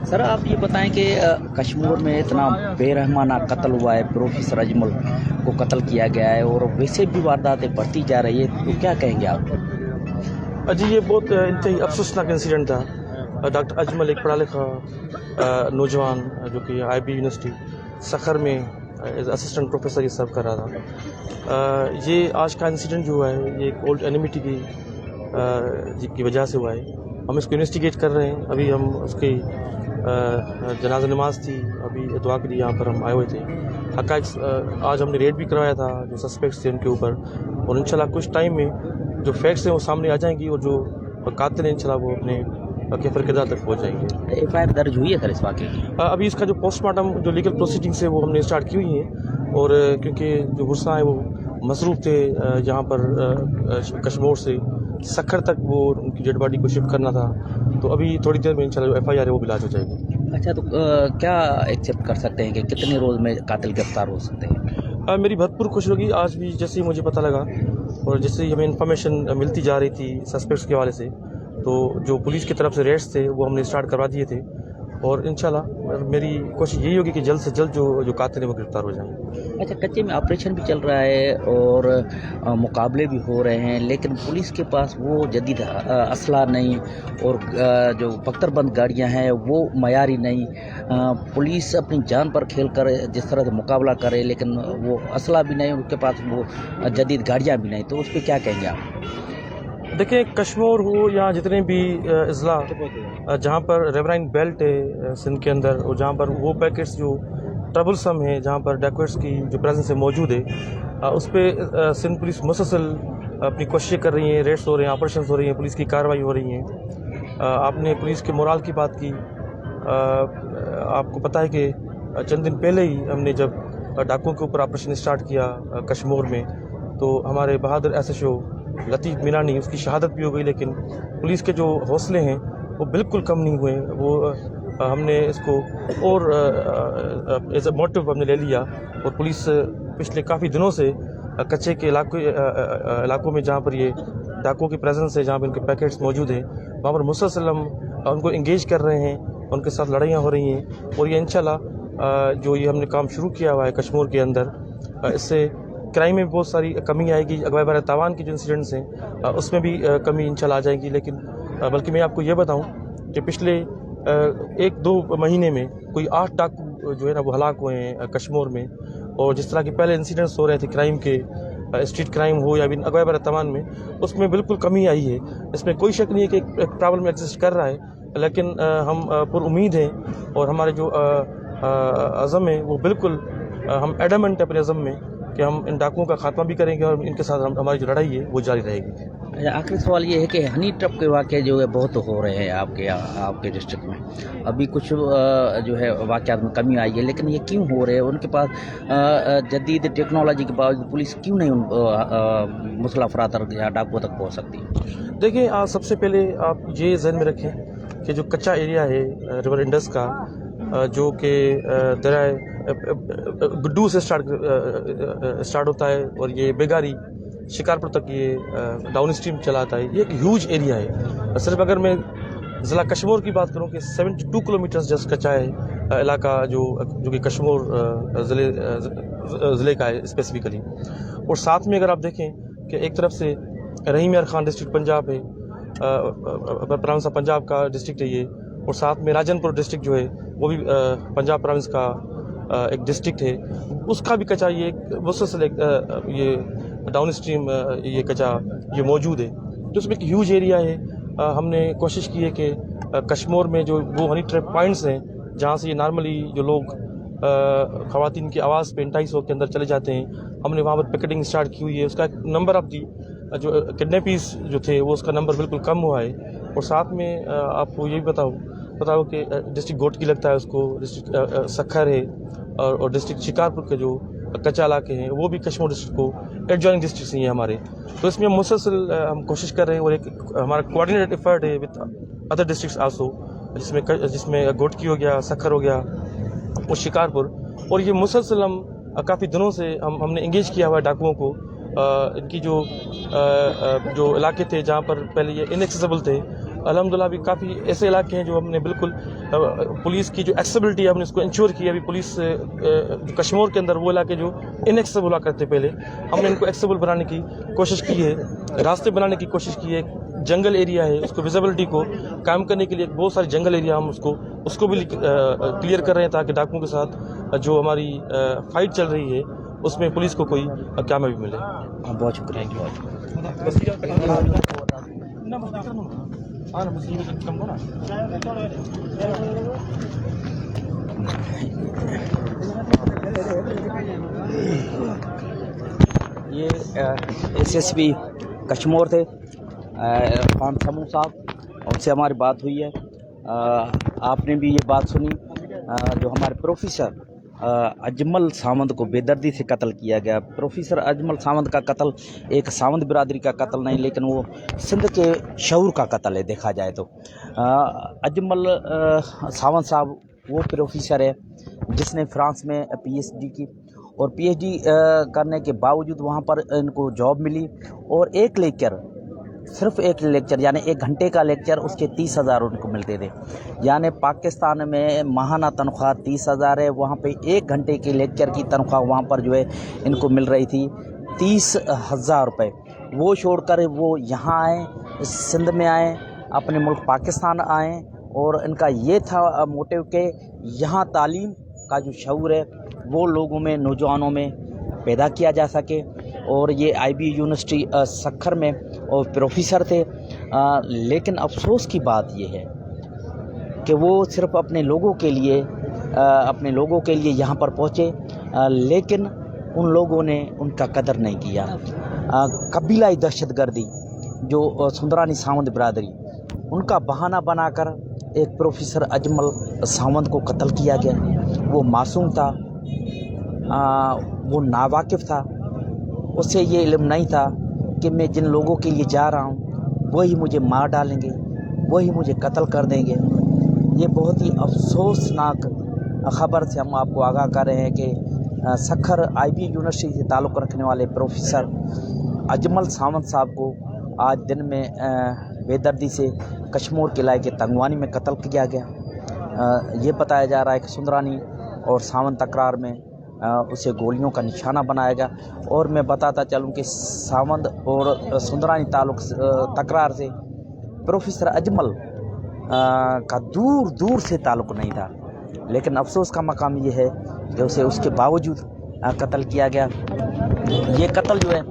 سر آپ یہ بتائیں کہ کشمیر میں اتنا بے رحمانہ قتل ہوا ہے، پروفیسر اجمل کو قتل کیا گیا ہے اور ویسے بھی وارداتیں بڑھتی جا رہی ہے، تو کیا کہیں گے آپ؟ جی، یہ بہت انتہائی افسوسناک انسیڈنٹ تھا۔ ڈاکٹر اجمل ایک پڑھا لکھا نوجوان جو کہ آئی بی یونیورسٹی سکھر میں ایز اسسٹنٹ پروفیسر یہ سرو کر رہا تھا۔ یہ آج کا انسیڈنٹ جو ہوا ہے یہ ایک اولڈ انیمیٹی کی وجہ سے ہوا ہے۔ ہم اس کو انویسٹیگیٹ کر رہے ہیں۔ ابھی ہم اس کی جنازہ نماز تھی، ابھی دعا کے لیے یہاں پر ہم آئے ہوئے تھے۔ حقائق آج ہم نے ریڈ بھی کروایا تھا جو سسپیکٹس تھے ان کے اوپر، اور انشاءاللہ کچھ ٹائم میں جو فیکٹس ہیں وہ سامنے آ جائیں گی اور جو قاتل ہیں انشاءاللہ وہ اپنے کفر کردار تک پہنچ جائیں گے۔ ایف آئی آر درج ہوئی ہے سر اس واقعے کی؟ ابھی اس کا جو پوسٹ مارٹم جو لیگل پروسیڈنگس ہے وہ ہم نے اسٹارٹ کی ہوئی ہیں، اور کیونکہ جو غصہ ہیں وہ مصروف تھے جہاں پر کشمور سے سکھر تک وہ ان کی ڈیڈ باڈی کو شفٹ کرنا تھا، تو ابھی تھوڑی دیر میں انشاءاللہ جو ایف آئی آر ہے وہ بھی لاج ہو جائے گی۔ اچھا، تو کیا ایکسیپٹ کر سکتے ہیں کہ کتنے روز میں قاتل گرفتار ہو سکتے ہیں؟ میری بھرپور خوشی ہوگی۔ آج بھی جیسے ہی مجھے پتہ لگا اور جیسے ہی ہمیں انفارمیشن ملتی جا رہی تھی سسپیکٹس کے حوالے سے، تو جو پولیس کی طرف سے ریڈس تھے وہ ہم نے اسٹارٹ کروا دیے تھے، اور انشاءاللہ میری کوشش یہی ہوگی کہ جلد سے جلد جو قاتل ہیں وہ گرفتار ہو جائیں۔ اچھا، کچے میں آپریشن بھی چل رہا ہے اور مقابلے بھی ہو رہے ہیں، لیکن پولیس کے پاس وہ جدید اسلحہ نہیں، اور جو پختر بند گاڑیاں ہیں وہ معیاری نہیں۔ پولیس اپنی جان پر کھیل کر جس طرح سے مقابلہ کرے، لیکن وہ اسلحہ بھی نہیں، ان کے پاس وہ جدید گاڑیاں بھی نہیں، تو اس پہ کیا کہیں گے آپ؟ دیکھیں، کشمور ہو یا جتنے بھی اضلاع جہاں پر ریورائن بیلٹ ہے سندھ کے اندر، اور جہاں پر وہ پیکٹس جو ٹربل سم ہیں، جہاں پر ڈیکویٹس کی جو پریزنس ہے موجود ہے، اس پہ سندھ پولیس مسلسل اپنی کوششیں کر رہی ہیں، ریڈس ہو رہے ہیں، آپریشنز ہو رہی ہیں، پولیس کی کارروائی ہو رہی ہیں۔ آپ نے پولیس کے مورال کی بات کی۔ آپ کو پتہ ہے کہ چند دن پہلے ہی ہم نے جب ڈاکوؤں کے اوپر آپریشن اسٹارٹ کیا کشمور میں، تو ہمارے بہادر ایس ایچ او لطیف مینانی اس کی شہادت بھی ہو گئی، لیکن پولیس کے جو حوصلے ہیں وہ بالکل کم نہیں ہوئے۔ وہ ہم نے اس کو اور ایز اے موٹیو ہم نے لے لیا، اور پولیس پچھلے کافی دنوں سے کچے کے علاقوں میں جہاں پر یہ ڈاکوؤں کی پریزنس ہے، جہاں پر ان کے پیکٹس موجود ہیں، وہاں پر مسلسل ہم ان کو انگیج کر رہے ہیں، ان کے ساتھ لڑائیاں ہو رہی ہیں، اور یہ انشاءاللہ جو یہ ہم نے کام شروع کیا ہوا ہے کشمیر کے اندر، اس سے کرائم میں بہت ساری کمی آئے گی۔ اغوا بر تاوان کی جو انسیڈنٹس ہیں اس میں بھی کمی انشاءاللہ آ جائے گی، لیکن بلکہ میں آپ کو یہ بتاؤں کہ پچھلے 1-2 مہینے میں کوئی 8 ڈاکو جو ہے نا وہ ہلاک ہوئے ہیں کشمیر میں، اور جس طرح کے پہلے انسیڈنٹس ہو رہے تھے کرائم کے، اسٹریٹ کرائم ہو یا اغوا بر تاوان میں، اس میں بالکل کمی آئی ہے۔ اس میں کوئی شک نہیں ہے کہ ایک پرابلم ایگزسٹ کر رہا ہے، لیکن ہم پر امید ہیں، اور ہمارے جو عزم ہے وہ بالکل ہم ایڈمنٹ ہے اپنے عزم میں کہ ہم ان ڈاکوؤں کا خاتمہ بھی کریں گے، اور ان کے ساتھ ہماری جو لڑائی ہے وہ جاری رہے گی۔ آخری سوال یہ ہے کہ ہنی ٹرپ کے واقعے جو ہے بہت ہو رہے ہیں آپ کے ڈسٹرکٹ میں، ابھی کچھ جو ہے واقعات میں کمی آئی ہے، لیکن یہ کیوں ہو رہے ہیں؟ ان کے پاس جدید ٹیکنالوجی کے باوجود پولیس کیوں نہیں ان مسلح افراد یا ڈاکوؤں تک پہنچ سکتی؟ دیکھیں، سب سے پہلے آپ یہ ذہن میں رکھیں کہ جو کچا ایریا ہے ریور انڈس کا، جو کہ درائے گڈو سے اسٹارٹ ہوتا ہے، اور یہ بیگاری شکارپور تک یہ ڈاؤن اسٹریم چلاتا ہے، یہ ایک ہیوج ایریا ہے۔ صرف اگر میں ضلع کشمیر کی بات کروں کہ 72 کلومیٹرز جس کچا ہے علاقہ جو کہ کشمیر ضلع کا ہے اسپیسیفکلی، اور ساتھ میں اگر آپ دیکھیں کہ ایک طرف سے رحیم یار خان ڈسٹرکٹ پنجاب ہے، پراونس آف پنجاب کا ڈسٹرکٹ ہے یہ، اور ساتھ میں راجن پور ڈسٹرکٹ جو ہے وہ بھی پنجاب پروونس کا ایک ڈسٹرکٹ ہے، اس کا بھی کچا یہ مسلسل یہ ڈاؤن اسٹریم یہ کچا یہ موجود ہے، جو اس میں ایک ہیوج ایریا ہے۔ ہم نے کوشش کی ہے کہ کشمیر میں جو وہ ہنی ٹریپ پوائنٹس ہیں جہاں سے یہ نارملی جو لوگ خواتین کی آواز پہ 250 کے اندر چلے جاتے ہیں، ہم نے وہاں پر پکٹنگ اسٹارٹ کی ہوئی ہے۔ اس کا ایک نمبر آف دی جو کڈنیپیز جو تھے وہ اس کا نمبر بالکل کم ہوا ہے، اور ساتھ میں آپ کو یہ بھی بتاؤ کہ ڈسٹرکٹ گوٹکی لگتا ہے اس کو، ڈسٹرکٹ سکھر ہے، اور ڈسٹرکٹ شکارپور کے جو کچا علاقے ہیں وہ بھی کشمیر ڈسٹرکٹ کو ایڈجوائننگ ڈسٹرکٹس ہیں ہمارے، تو اس میں مسلسل ہم کوشش کر رہے ہیں، اور ایک ہمارا کوآرڈینیٹڈ ایفرٹ ہے وتھ ادر ڈسٹرکٹس آلسو، جس میں گوٹکی ہو گیا، سکھر ہو گیا اور شکارپور، اور یہ مسلسل ہم کافی دنوں سے ہم نے انگیج کیا ہوا ہے ڈاکوؤں کو، ان کی جو علاقے تھے جہاں پر پہلے یہ انیکسیسیبل تھے، الحمدللہ ابھی کافی ایسے علاقے ہیں جو ہم نے بالکل پولیس کی جو ایکسیبلٹی ہے ہم نے اس کو انشور کی ہے. ابھی پولیس جو کشمور کے اندر وہ علاقے جو انیکسیبل ہوا کرتے پہلے، ہم نے ان کو ایکسیبل بنانے کی کوشش کی ہے، راستے بنانے کی کوشش کی ہے. جنگل ایریا ہے، اس کو ویزیبلٹی کو قائم کرنے کے لیے بہت سارے جنگل ایریا ہم اس کو بھی کلیئر کر رہے ہیں تاکہ ڈاکوؤں کے ساتھ جو ہماری فائٹ چل رہی ہے اس میں پولیس کو کوئی کامیابی ملے. بہت شکریہ. یہ SSP کشمور تھے عرفان سمو صاحب، ان سے ہماری بات ہوئی ہے. آپ نے بھی یہ بات سنی جو ہمارے پروفیسر اجمل ساونت کو بے دردی سے قتل کیا گیا. پروفیسر اجمل ساونت کا قتل ایک ساونت برادری کا قتل نہیں، لیکن وہ سندھ کے شعور کا قتل ہے دیکھا جائے تو. اجمل ساونت صاحب وہ پروفیسر ہے جس نے فرانس میں PhD کی، اور PhD کرنے کے باوجود وہاں پر ان کو جاب ملی، اور ایک لیکچر، صرف ایک لیکچر یعنی 1 گھنٹے کا لیکچر، اس کے 30,000 ان کو ملتے تھے. یعنی پاکستان میں ماہانہ تنخواہ 30,000 ہے، وہاں پہ 1 گھنٹے کے لیکچر کی تنخواہ وہاں پر جو ہے ان کو مل رہی تھی 30,000 روپے. وہ چھوڑ کر وہ یہاں آئیں، سندھ میں آئیں، اپنے ملک پاکستان آئیں، اور ان کا یہ تھا موٹیو کہ یہاں تعلیم کا جو شعور ہے وہ لوگوں میں، نوجوانوں میں پیدا کیا جا سکے. اور یہ IB یونیورسٹی سکھر میں اور پروفیسر تھے. لیکن افسوس کی بات یہ ہے کہ وہ صرف اپنے لوگوں کے لیے یہاں پر پہنچے، لیکن ان لوگوں نے ان کا قدر نہیں کیا. قبیلائی دہشت گردی جو سندرانی ساونت برادری، ان کا بہانہ بنا کر ایک پروفیسر اجمل ساونت کو قتل کیا گیا. وہ معصوم تھا، وہ ناواقف تھا، اسے یہ علم نہیں تھا کہ میں جن لوگوں کے لیے جا رہا ہوں وہی مجھے مار ڈالیں گے، وہی مجھے قتل کر دیں گے. یہ بہت ہی افسوسناک خبر سے ہم آپ کو آگاہ کر رہے ہیں کہ سکھر IB یونیورسٹی سے تعلق رکھنے والے پروفیسر اجمل ساونت صاحب کو آج دن میں بے دردی سے کشمور کے علاقے تنگوانی میں قتل کیا گیا. یہ بتایا جا رہا ہے کہ سندرانی اور ساونت تکرار میں اسے گولیوں کا نشانہ بنایا گیا. اور میں بتاتا چلوں کہ ساونت اور سندرانی تکرار سے پروفیسر اجمل کا دور دور سے تعلق نہیں تھا، لیکن افسوس کا مقام یہ ہے کہ اسے اس کے باوجود قتل کیا گیا. یہ قتل جو ہے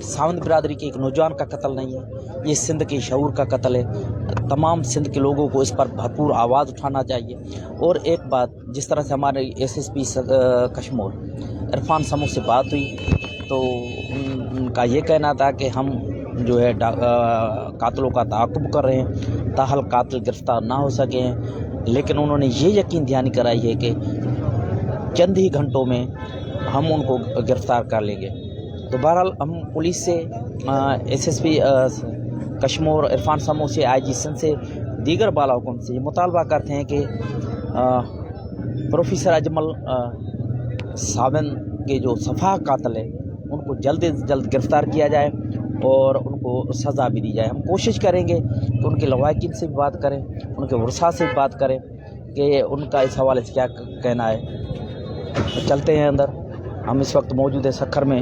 ساونت برادری کے ایک نوجوان کا قتل نہیں ہے، یہ سندھ کے شعور کا قتل ہے. تمام سندھ کے لوگوں کو اس پر بھرپور آواز اٹھانا چاہیے. اور ایک بات، جس طرح سے ہمارے SSP کشمور عرفان سمو سے بات ہوئی تو ان کا یہ کہنا تھا کہ ہم جو ہے قاتلوں کا تعاقب کر رہے ہیں، تاحال قاتل گرفتار نہ ہو سکے ہیں. لیکن انہوں نے یہ یقین دہانی کرائی ہے کہ چند ہی گھنٹوں میں ہم ان کو گرفتار کر لیں گے. تو بہرحال ہم پولیس سے، SSP کشمور عرفان سمو سے، IG سندھ سے، دیگر بالا حکم سے یہ مطالبہ کرتے ہیں کہ پروفیسر اجمل ساونت کے جو صفحہ قاتل ہے ان کو جلد از جلد گرفتار کیا جائے اور ان کو سزا بھی دی جائے. ہم کوشش کریں گے کہ ان کے لواحقین سے بھی بات کریں، ان کے ورثاء سے بھی بات کریں کہ ان کا اس حوالے سے کیا کہنا ہے. چلتے ہیں اندر. ہم اس وقت موجود ہیں سکھر میں.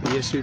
PhD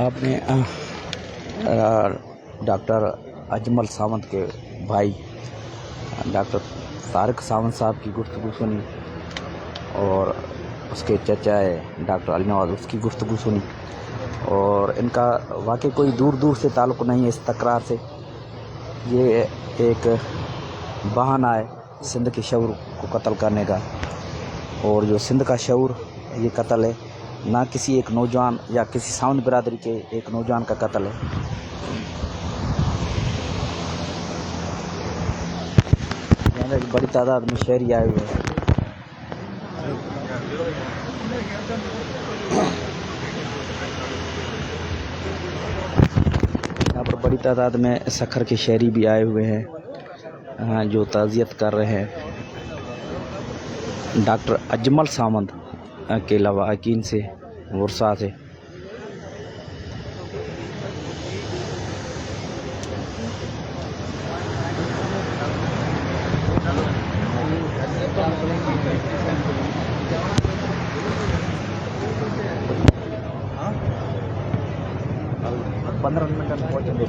آپ نے ڈاکٹر اجمل ساونت کے بھائی ڈاکٹر طارق ساونت صاحب کی گفتگو سنی اور اس کے چچا ڈاکٹر علی نواز اس کی گفتگو سنی، اور ان کا واقعی کوئی دور دور سے تعلق نہیں ہے اس تکرار سے. یہ ایک بہانہ ہے سندھ کے شعور کو قتل کرنے کا، اور جو سندھ کا شعور یہ قتل ہے، نہ کسی ایک نوجوان یا کسی ساونت برادری کے ایک نوجوان کا قتل ہے. یہاں ایک بڑی تعداد میں شہری آئے ہوئے ہیں. یہاں پر بڑی تعداد میں سکھر کے شہری بھی آئے ہوئے ہیں جو تعزیت کر رہے ہیں ڈاکٹر اجمل ساونت کے لواحقین سے، ورثاء سے. پندرہ منٹ میں پہنچیں گے.